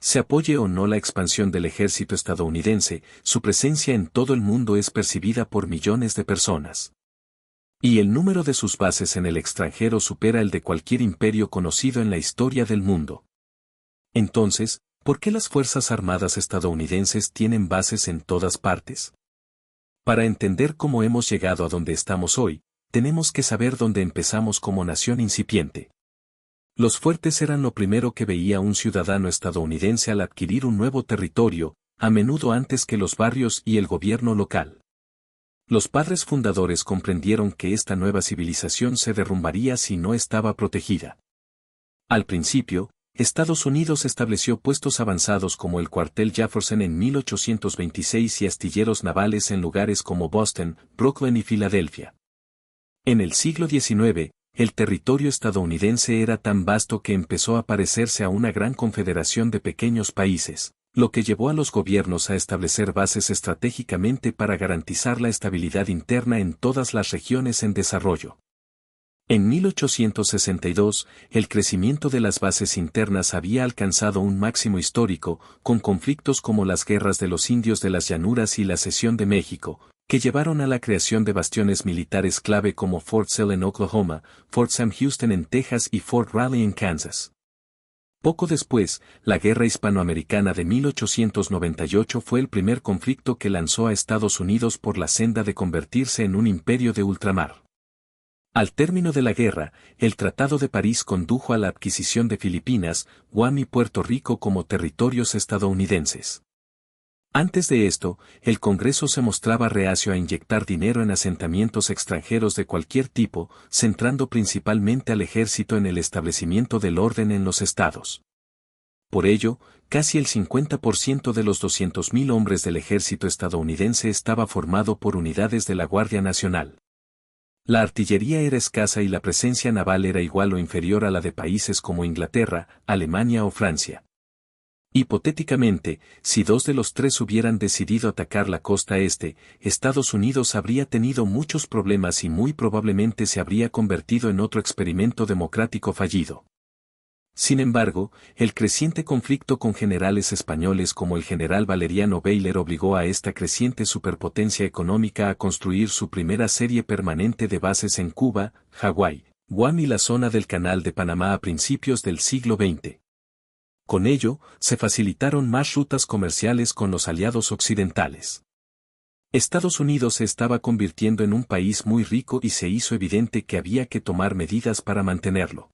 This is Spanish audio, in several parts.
Se apoye o no la expansión del ejército estadounidense, su presencia en todo el mundo es percibida por millones de personas. Y el número de sus bases en el extranjero supera el de cualquier imperio conocido en la historia del mundo. Entonces, ¿por qué las Fuerzas Armadas estadounidenses tienen bases en todas partes? Para entender cómo hemos llegado a donde estamos hoy, tenemos que saber dónde empezamos como nación incipiente. Los fuertes eran lo primero que veía un ciudadano estadounidense al adquirir un nuevo territorio, a menudo antes que los barrios y el gobierno local. Los padres fundadores comprendieron que esta nueva civilización se derrumbaría si no estaba protegida. Al principio, Estados Unidos estableció puestos avanzados como el cuartel Jefferson en 1826 y astilleros navales en lugares como Boston, Brooklyn y Filadelfia. En el siglo XIX, el territorio estadounidense era tan vasto que empezó a parecerse a una gran confederación de pequeños países, lo que llevó a los gobiernos a establecer bases estratégicamente para garantizar la estabilidad interna en todas las regiones en desarrollo. En 1862, el crecimiento de las bases internas había alcanzado un máximo histórico, con conflictos como las guerras de los indios de las llanuras y la cesión de México, que llevaron a la creación de bastiones militares clave como Fort Sill en Oklahoma, Fort Sam Houston en Texas y Fort Riley en Kansas. Poco después, la Guerra Hispanoamericana de 1898 fue el primer conflicto que lanzó a Estados Unidos por la senda de convertirse en un imperio de ultramar. Al término de la guerra, el Tratado de París condujo a la adquisición de Filipinas, Guam y Puerto Rico como territorios estadounidenses. Antes de esto, el Congreso se mostraba reacio a inyectar dinero en asentamientos extranjeros de cualquier tipo, centrando principalmente al ejército en el establecimiento del orden en los estados. Por ello, casi el 50% de los 200.000 hombres del ejército estadounidense estaba formado por unidades de la Guardia Nacional. La artillería era escasa y la presencia naval era igual o inferior a la de países como Inglaterra, Alemania o Francia. Hipotéticamente, si 2 de los 3 hubieran decidido atacar la costa este, Estados Unidos habría tenido muchos problemas y muy probablemente se habría convertido en otro experimento democrático fallido. Sin embargo, el creciente conflicto con generales españoles como el general Valeriano Bayler obligó a esta creciente superpotencia económica a construir su primera serie permanente de bases en Cuba, Hawái, Guam y la zona del Canal de Panamá a principios del siglo XX. Con ello, se facilitaron más rutas comerciales con los aliados occidentales. Estados Unidos se estaba convirtiendo en un país muy rico y se hizo evidente que había que tomar medidas para mantenerlo.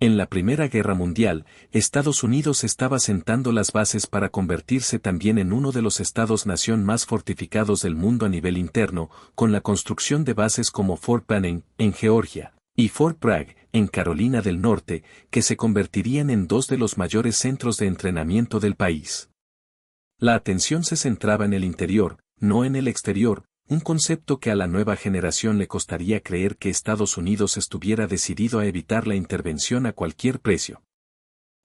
En la Primera Guerra Mundial, Estados Unidos estaba sentando las bases para convertirse también en uno de los estados-nación más fortificados del mundo a nivel interno, con la construcción de bases como Fort Benning, en Georgia, y Fort Bragg, en Carolina del Norte, que se convertirían en 2 de los mayores centros de entrenamiento del país. La atención se centraba en el interior, no en el exterior, un concepto que a la nueva generación le costaría creer que Estados Unidos estuviera decidido a evitar la intervención a cualquier precio.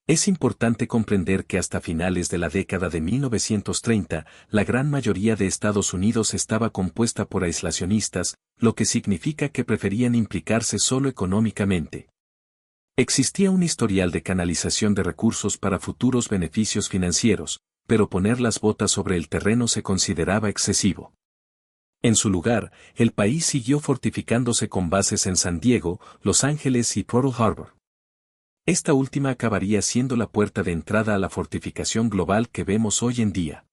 Es importante comprender que hasta finales de la década de 1930, la gran mayoría de Estados Unidos estaba compuesta por aislacionistas, lo que significa que preferían implicarse solo económicamente. Existía un historial de canalización de recursos para futuros beneficios financieros, pero poner las botas sobre el terreno se consideraba excesivo. En su lugar, el país siguió fortificándose con bases en San Diego, Los Ángeles y Pearl Harbor. Esta última acabaría siendo la puerta de entrada a la fortificación global que vemos hoy en día.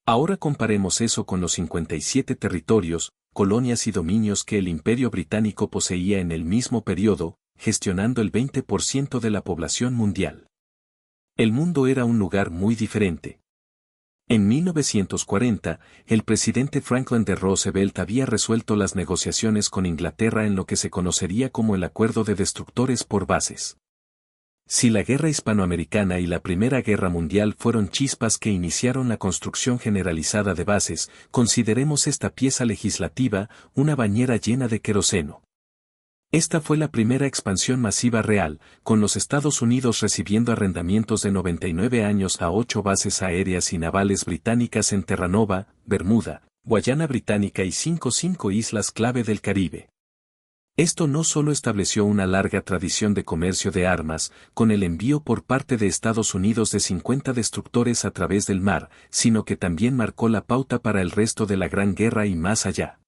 Ahora comparemos eso con los 57 territorios, colonias y dominios que el Imperio Británico poseía en el mismo periodo, gestionando el 20% de la población mundial. El mundo era un lugar muy diferente. En 1940, el presidente Franklin D. Roosevelt había resuelto las negociaciones con Inglaterra en lo que se conocería como el Acuerdo de Destructores por Bases. Si la Guerra Hispanoamericana y la Primera Guerra Mundial fueron chispas que iniciaron la construcción generalizada de bases, consideremos esta pieza legislativa una bañera llena de queroseno. Esta fue la primera expansión masiva real, con los Estados Unidos recibiendo arrendamientos de 99 años a 8 bases aéreas y navales británicas en Terranova, Bermuda, Guayana Británica y 5 islas clave del Caribe. Esto no solo estableció una larga tradición de comercio de armas, con el envío por parte de Estados Unidos de 50 destructores a través del mar, sino que también marcó la pauta para el resto de la Gran Guerra y más allá.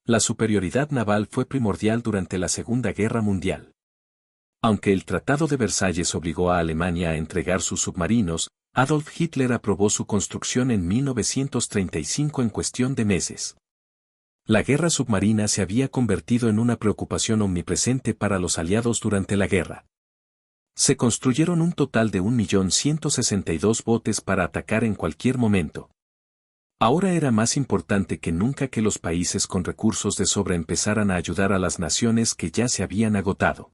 La superioridad naval fue primordial durante la Segunda Guerra Mundial. Aunque el Tratado de Versalles obligó a Alemania a entregar sus submarinos, Adolf Hitler aprobó su construcción en 1935 en cuestión de meses. La guerra submarina se había convertido en una preocupación omnipresente para los aliados durante la guerra. Se construyeron un total de 1.162.000 botes para atacar en cualquier momento. Ahora era más importante que nunca que los países con recursos de sobra empezaran a ayudar a las naciones que ya se habían agotado.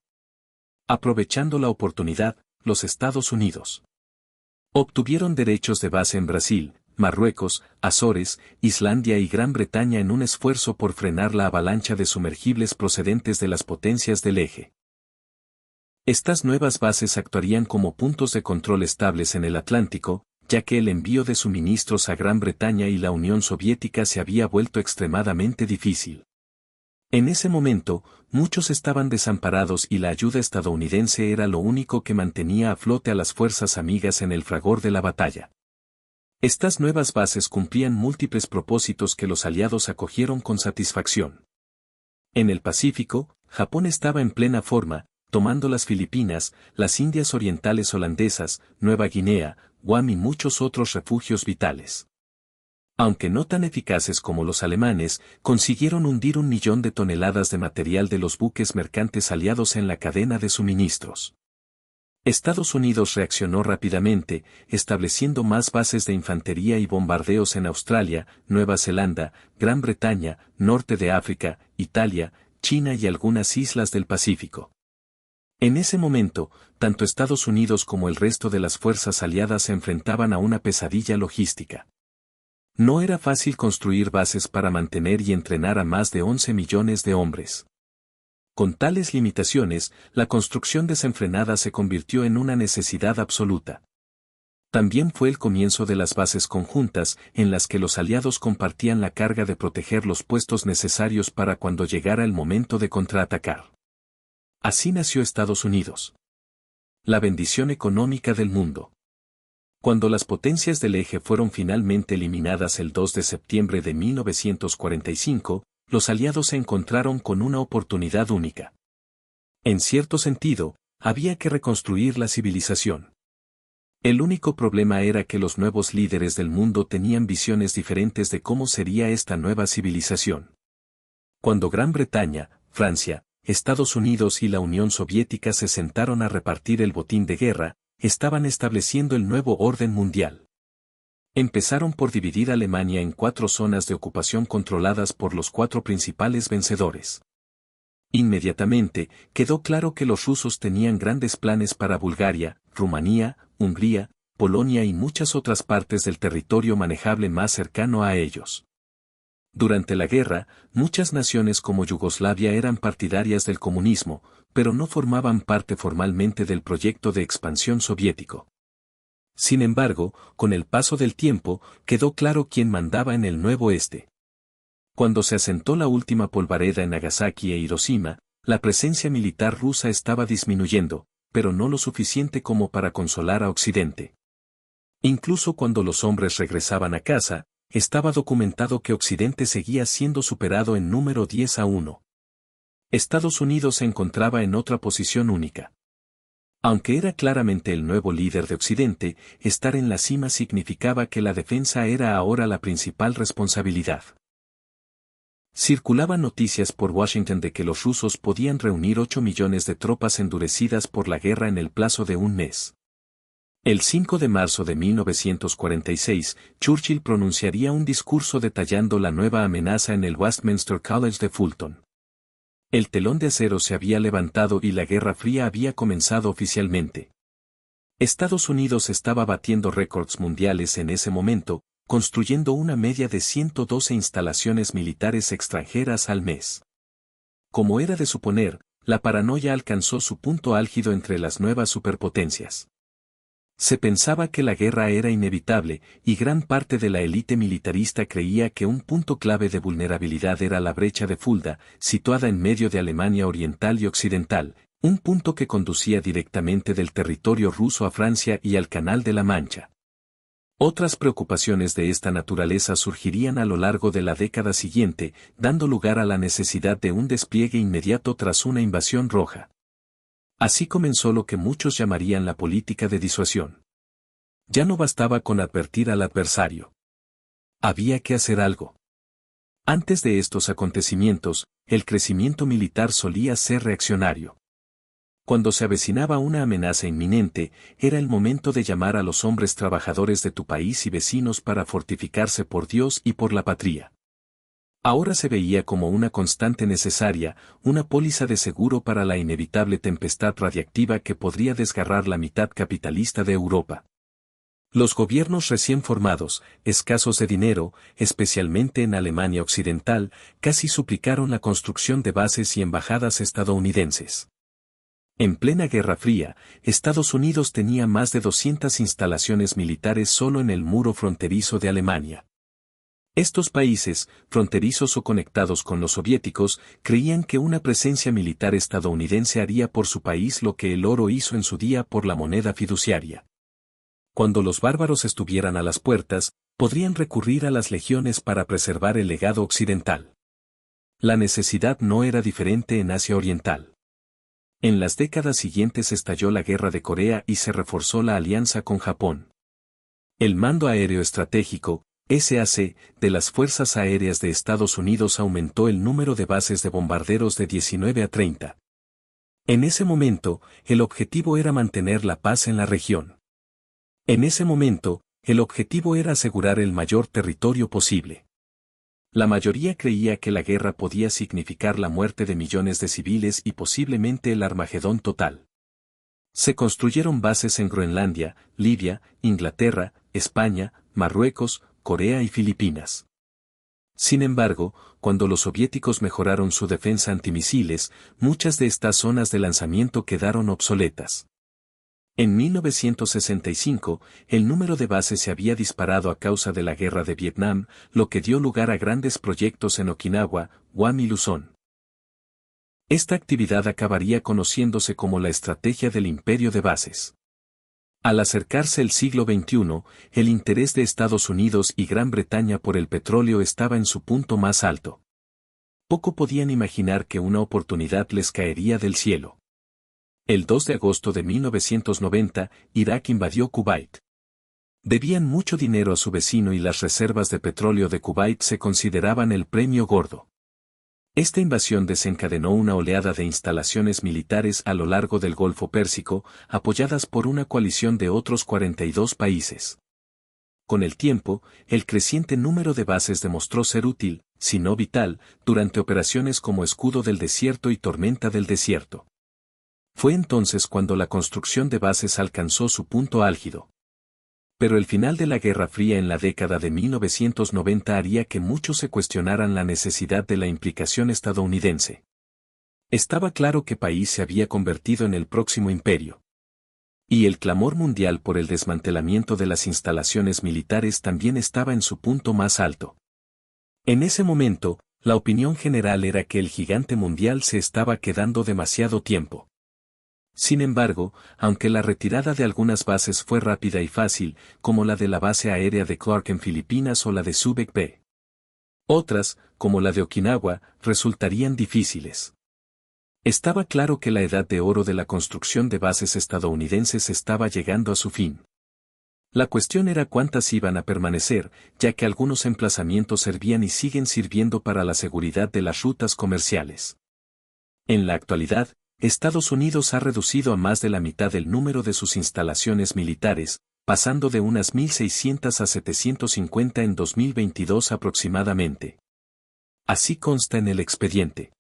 Aprovechando la oportunidad, los Estados Unidos obtuvieron derechos de base en Brasil, Marruecos, Azores, Islandia y Gran Bretaña en un esfuerzo por frenar la avalancha de sumergibles procedentes de las potencias del eje. Estas nuevas bases actuarían como puntos de control estables en el Atlántico, ya que el envío de suministros a Gran Bretaña y la Unión Soviética se había vuelto extremadamente difícil. En ese momento, muchos estaban desamparados y la ayuda estadounidense era lo único que mantenía a flote a las fuerzas amigas en el fragor de la batalla. Estas nuevas bases cumplían múltiples propósitos que los aliados acogieron con satisfacción. En el Pacífico, Japón estaba en plena forma, tomando las Filipinas, las Indias Orientales holandesas, Nueva Guinea, Guam y muchos otros refugios vitales. Aunque no tan eficaces como los alemanes, consiguieron hundir 1 millón de toneladas de material de los buques mercantes aliados en la cadena de suministros. Estados Unidos reaccionó rápidamente, estableciendo más bases de infantería y bombardeos en Australia, Nueva Zelanda, Gran Bretaña, Norte de África, Italia, China y algunas islas del Pacífico. En ese momento, tanto Estados Unidos como el resto de las fuerzas aliadas se enfrentaban a una pesadilla logística. No era fácil construir bases para mantener y entrenar a más de 11 millones de hombres. Con tales limitaciones, la construcción desenfrenada se convirtió en una necesidad absoluta. También fue el comienzo de las bases conjuntas, en las que los aliados compartían la carga de proteger los puestos necesarios para cuando llegara el momento de contraatacar. Así nació Estados Unidos. La bendición económica del mundo. Cuando las potencias del eje fueron finalmente eliminadas el 2 de septiembre de 1945, los aliados se encontraron con una oportunidad única. En cierto sentido, había que reconstruir la civilización. El único problema era que los nuevos líderes del mundo tenían visiones diferentes de cómo sería esta nueva civilización. Cuando Gran Bretaña, Francia, Estados Unidos y la Unión Soviética se sentaron a repartir el botín de guerra, estaban estableciendo el nuevo orden mundial. Empezaron por dividir Alemania en 4 zonas de ocupación controladas por los 4 principales vencedores. Inmediatamente, quedó claro que los rusos tenían grandes planes para Bulgaria, Rumanía, Hungría, Polonia y muchas otras partes del territorio manejable más cercano a ellos. Durante la guerra, muchas naciones como Yugoslavia eran partidarias del comunismo, pero no formaban parte formalmente del proyecto de expansión soviético. Sin embargo, con el paso del tiempo, quedó claro quién mandaba en el nuevo este. Cuando se asentó la última polvareda en Nagasaki e Hiroshima, la presencia militar rusa estaba disminuyendo, pero no lo suficiente como para consolar a Occidente. Incluso cuando los hombres regresaban a casa, estaba documentado que Occidente seguía siendo superado en número 10-1. Estados Unidos se encontraba en otra posición única. Aunque era claramente el nuevo líder de Occidente, estar en la cima significaba que la defensa era ahora la principal responsabilidad. Circulaban noticias por Washington de que los rusos podían reunir 8 millones de tropas endurecidas por la guerra en el plazo de un mes. El 5 de marzo de 1946, Churchill pronunciaría un discurso detallando la nueva amenaza en el Westminster College de Fulton. El telón de acero se había levantado y la Guerra Fría había comenzado oficialmente. Estados Unidos estaba batiendo récords mundiales en ese momento, construyendo una media de 112 instalaciones militares extranjeras al mes. Como era de suponer, la paranoia alcanzó su punto álgido entre las nuevas superpotencias. Se pensaba que la guerra era inevitable, y gran parte de la élite militarista creía que un punto clave de vulnerabilidad era la brecha de Fulda, situada en medio de Alemania Oriental y Occidental, un punto que conducía directamente del territorio ruso a Francia y al Canal de la Mancha. Otras preocupaciones de esta naturaleza surgirían a lo largo de la década siguiente, dando lugar a la necesidad de un despliegue inmediato tras una invasión roja. Así comenzó lo que muchos llamarían la política de disuasión. Ya no bastaba con advertir al adversario. Había que hacer algo. Antes de estos acontecimientos, el crecimiento militar solía ser reaccionario. Cuando se avecinaba una amenaza inminente, era el momento de llamar a los hombres trabajadores de tu país y vecinos para fortificarse por Dios y por la patria. Ahora se veía como una constante necesaria, una póliza de seguro para la inevitable tempestad radiactiva que podría desgarrar la mitad capitalista de Europa. Los gobiernos recién formados, escasos de dinero, especialmente en Alemania Occidental, casi suplicaron la construcción de bases y embajadas estadounidenses. En plena Guerra Fría, Estados Unidos tenía más de 200 instalaciones militares solo en el muro fronterizo de Alemania. Estos países, fronterizos o conectados con los soviéticos, creían que una presencia militar estadounidense haría por su país lo que el oro hizo en su día por la moneda fiduciaria. Cuando los bárbaros estuvieran a las puertas, podrían recurrir a las legiones para preservar el legado occidental. La necesidad no era diferente en Asia Oriental. En las décadas siguientes estalló la Guerra de Corea y se reforzó la alianza con Japón. El Mando Aéreo Estratégico, SAC, de las Fuerzas Aéreas de Estados Unidos aumentó el número de bases de bombarderos de 19 a 30. En ese momento, el objetivo era mantener la paz en la región. En ese momento, el objetivo era asegurar el mayor territorio posible. La mayoría creía que la guerra podía significar la muerte de millones de civiles y posiblemente el Armagedón total. Se construyeron bases en Groenlandia, Libia, Inglaterra, España, Marruecos, Corea y Filipinas. Sin embargo, cuando los soviéticos mejoraron su defensa antimisiles, muchas de estas zonas de lanzamiento quedaron obsoletas. En 1965, el número de bases se había disparado a causa de la Guerra de Vietnam, lo que dio lugar a grandes proyectos en Okinawa, Guam y Luzón. Esta actividad acabaría conociéndose como la estrategia del imperio de bases. Al acercarse el siglo XXI, el interés de Estados Unidos y Gran Bretaña por el petróleo estaba en su punto más alto. Poco podían imaginar que una oportunidad les caería del cielo. El 2 de agosto de 1990, Irak invadió Kuwait. Debían mucho dinero a su vecino y las reservas de petróleo de Kuwait se consideraban el premio gordo. Esta invasión desencadenó una oleada de instalaciones militares a lo largo del Golfo Pérsico, apoyadas por una coalición de otros 42 países. Con el tiempo, el creciente número de bases demostró ser útil, si no vital, durante operaciones como Escudo del Desierto y Tormenta del Desierto. Fue entonces cuando la construcción de bases alcanzó su punto álgido. Pero el final de la Guerra Fría en la década de 1990 haría que muchos se cuestionaran la necesidad de la implicación estadounidense. Estaba claro que país se había convertido en el próximo imperio. Y el clamor mundial por el desmantelamiento de las instalaciones militares también estaba en su punto más alto. En ese momento, la opinión general era que el gigante mundial se estaba quedando demasiado tiempo. Sin embargo, aunque la retirada de algunas bases fue rápida y fácil, como la de la base aérea de Clark en Filipinas o la de Subic Bay, otras, como la de Okinawa, resultarían difíciles. Estaba claro que la edad de oro de la construcción de bases estadounidenses estaba llegando a su fin. La cuestión era cuántas iban a permanecer, ya que algunos emplazamientos servían y siguen sirviendo para la seguridad de las rutas comerciales. En la actualidad, Estados Unidos ha reducido a más de la mitad el número de sus instalaciones militares, pasando de unas 1.600 a 750 en 2022 aproximadamente. Así consta en el expediente.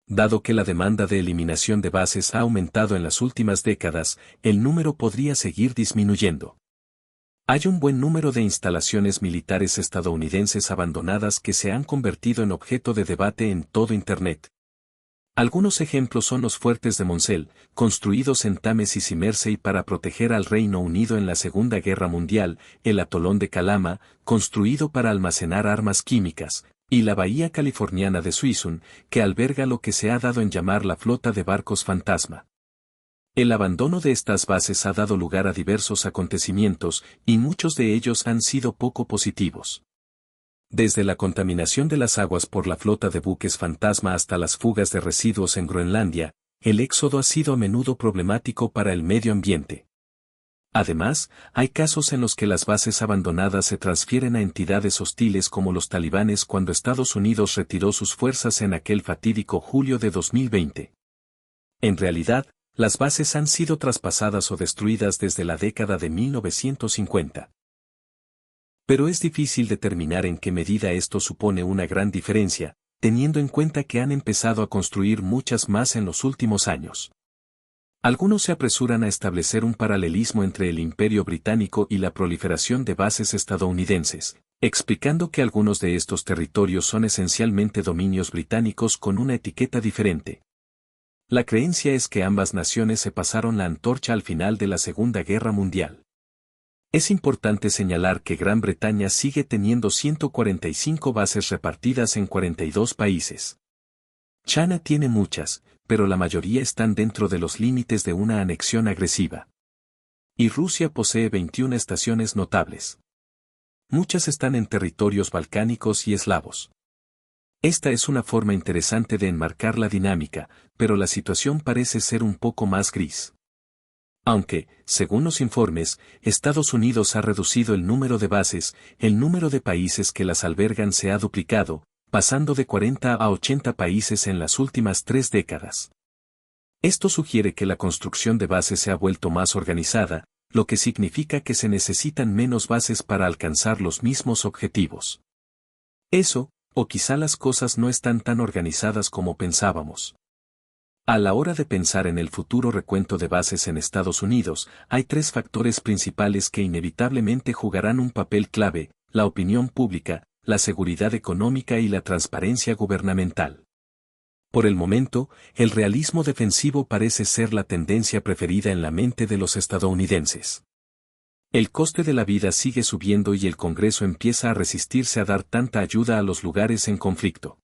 Dado que la demanda de eliminación de bases ha aumentado en las últimas décadas, el número podría seguir disminuyendo. Hay un buen número de instalaciones militares estadounidenses abandonadas que se han convertido en objeto de debate en todo Internet. Algunos ejemplos son los fuertes de Moncel, construidos en Támesis y Mersey para proteger al Reino Unido en la Segunda Guerra Mundial, el atolón de Calama, construido para almacenar armas químicas, y la bahía californiana de Suisun, que alberga lo que se ha dado en llamar la flota de barcos fantasma. El abandono de estas bases ha dado lugar a diversos acontecimientos, y muchos de ellos han sido poco positivos. Desde la contaminación de las aguas por la flota de buques fantasma hasta las fugas de residuos en Groenlandia, el éxodo ha sido a menudo problemático para el medio ambiente. Además, hay casos en los que las bases abandonadas se transfieren a entidades hostiles como los talibanes cuando Estados Unidos retiró sus fuerzas en aquel fatídico julio de 2020. En realidad, las bases han sido traspasadas o destruidas desde la década de 1950. Pero es difícil determinar en qué medida esto supone una gran diferencia, teniendo en cuenta que han empezado a construir muchas más en los últimos años. Algunos se apresuran a establecer un paralelismo entre el Imperio Británico y la proliferación de bases estadounidenses, explicando que algunos de estos territorios son esencialmente dominios británicos con una etiqueta diferente. La creencia es que ambas naciones se pasaron la antorcha al final de la Segunda Guerra Mundial. Es importante señalar que Gran Bretaña sigue teniendo 145 bases repartidas en 42 países. China tiene muchas, pero la mayoría están dentro de los límites de una anexión agresiva. Y Rusia posee 21 estaciones notables. Muchas están en territorios balcánicos y eslavos. Esta es una forma interesante de enmarcar la dinámica, pero la situación parece ser un poco más gris. Aunque, según los informes, Estados Unidos ha reducido el número de bases, el número de países que las albergan se ha duplicado, pasando de 40 a 80 países en las últimas 3 décadas. Esto sugiere que la construcción de bases se ha vuelto más organizada, lo que significa que se necesitan menos bases para alcanzar los mismos objetivos. Eso, o quizá las cosas no están tan organizadas como pensábamos. A la hora de pensar en el futuro recuento de bases en Estados Unidos, hay 3 factores principales que inevitablemente jugarán un papel clave: la opinión pública, la seguridad económica y la transparencia gubernamental. Por el momento, el realismo defensivo parece ser la tendencia preferida en la mente de los estadounidenses. El coste de la vida sigue subiendo y el Congreso empieza a resistirse a dar tanta ayuda a los lugares en conflicto.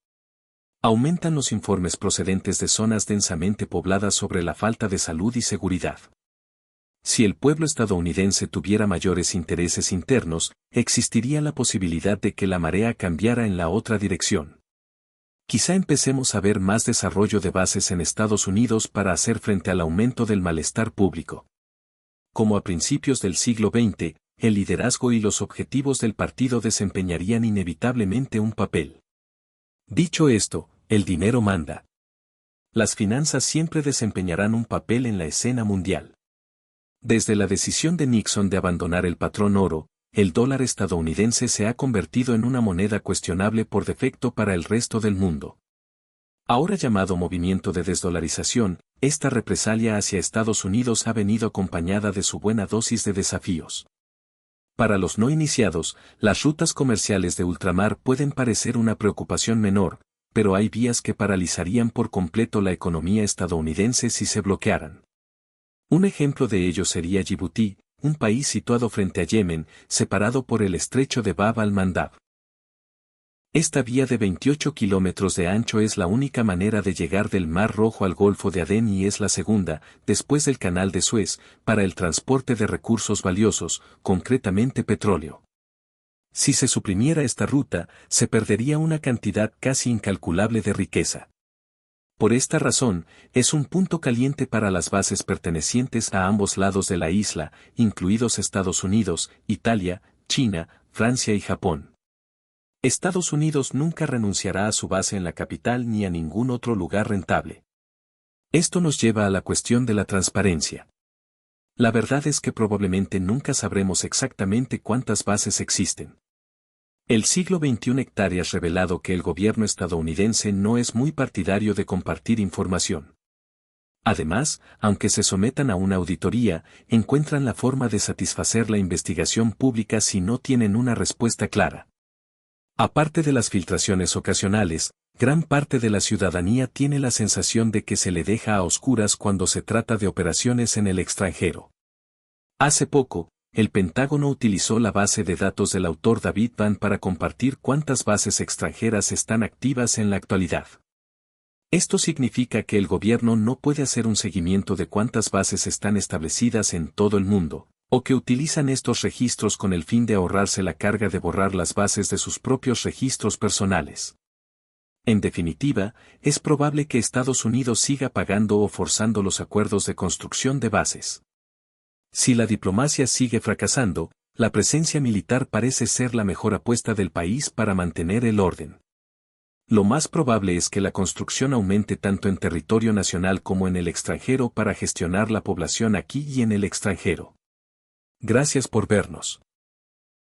Aumentan los informes procedentes de zonas densamente pobladas sobre la falta de salud y seguridad. Si el pueblo estadounidense tuviera mayores intereses internos, existiría la posibilidad de que la marea cambiara en la otra dirección. Quizá empecemos a ver más desarrollo de bases en Estados Unidos para hacer frente al aumento del malestar público. Como a principios del siglo XX, el liderazgo y los objetivos del partido desempeñarían inevitablemente un papel. Dicho esto, el dinero manda. Las finanzas siempre desempeñarán un papel en la escena mundial. Desde la decisión de Nixon de abandonar el patrón oro, el dólar estadounidense se ha convertido en una moneda cuestionable por defecto para el resto del mundo. Ahora llamado movimiento de desdolarización, esta represalia hacia Estados Unidos ha venido acompañada de su buena dosis de desafíos. Para los no iniciados, las rutas comerciales de ultramar pueden parecer una preocupación menor, pero hay vías que paralizarían por completo la economía estadounidense si se bloquearan. Un ejemplo de ello sería Djibouti, un país situado frente a Yemen, separado por el estrecho de Bab al-Mandab. Esta vía de 28 kilómetros de ancho es la única manera de llegar del Mar Rojo al Golfo de Adén y es la segunda, después del Canal de Suez, para el transporte de recursos valiosos, concretamente petróleo. Si se suprimiera esta ruta, se perdería una cantidad casi incalculable de riqueza. Por esta razón, es un punto caliente para las bases pertenecientes a ambos lados de la isla, incluidos Estados Unidos, Italia, China, Francia y Japón. Estados Unidos nunca renunciará a su base en la capital ni a ningún otro lugar rentable. Esto nos lleva a la cuestión de la transparencia. La verdad es que probablemente nunca sabremos exactamente cuántas bases existen. El siglo XXI hectáreas revelado que el gobierno estadounidense no es muy partidario de compartir información. Además, aunque se sometan a una auditoría, encuentran la forma de satisfacer la investigación pública si no tienen una respuesta clara. Aparte de las filtraciones ocasionales, Gran parte de la ciudadanía tiene la sensación de que se le deja a oscuras cuando se trata de operaciones en el extranjero. Hace poco, el Pentágono utilizó la base de datos del autor David Van para compartir cuántas bases extranjeras están activas en la actualidad. Esto significa que el gobierno no puede hacer un seguimiento de cuántas bases están establecidas en todo el mundo, o que utilizan estos registros con el fin de ahorrarse la carga de borrar las bases de sus propios registros personales. En definitiva, es probable que Estados Unidos siga pagando o forzando los acuerdos de construcción de bases. Si la diplomacia sigue fracasando, la presencia militar parece ser la mejor apuesta del país para mantener el orden. Lo más probable es que la construcción aumente tanto en territorio nacional como en el extranjero para gestionar la población aquí y en el extranjero. Gracias por vernos.